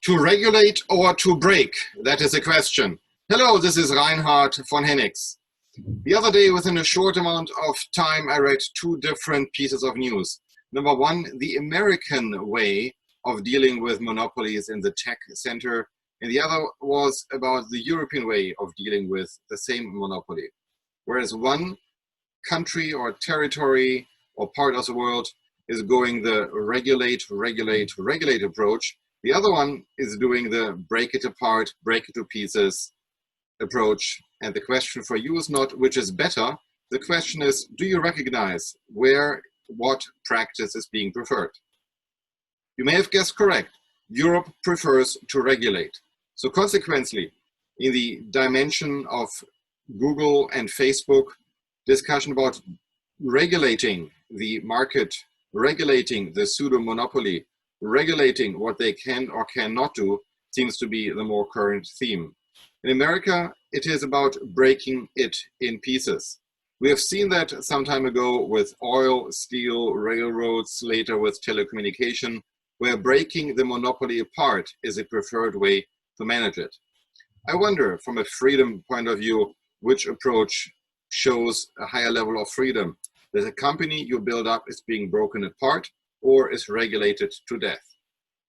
To regulate or to break? That is the question. Hello, this is Reinhard von Hennigs. The other day, within a short amount of time, I read two different pieces of news. Number one, the American way of dealing with monopolies in the tech center, and the other was about the European way of dealing with the same monopoly. Whereas one country or territory or part of the world is going the regulate approach, the other one is doing the break it apart, break it to pieces approach. And the question for you is not which is better. The question is, do you recognize what practice is being preferred? You may have guessed correct. Europe prefers to regulate. So consequently, in the dimension of Google and Facebook, discussion about regulating the market, regulating the pseudo-monopoly, regulating what they can or cannot do seems to be the more current theme. In America, it is about breaking it in pieces. We have seen that some time ago with oil, steel, railroads, later with telecommunication, where breaking the monopoly apart is a preferred way to manage it. I wonder, from a freedom point of view, which approach shows a higher level of freedom. That a company you build up is being broken apart or is regulated to death.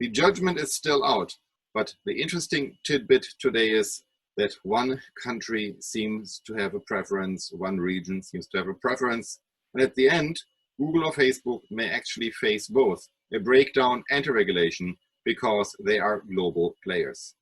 The judgment is still out, but the interesting tidbit today is that one country seems to have a preference, one region seems to have a preference, and at the end, Google or Facebook may actually face both a breakdown and a regulation because they are global players.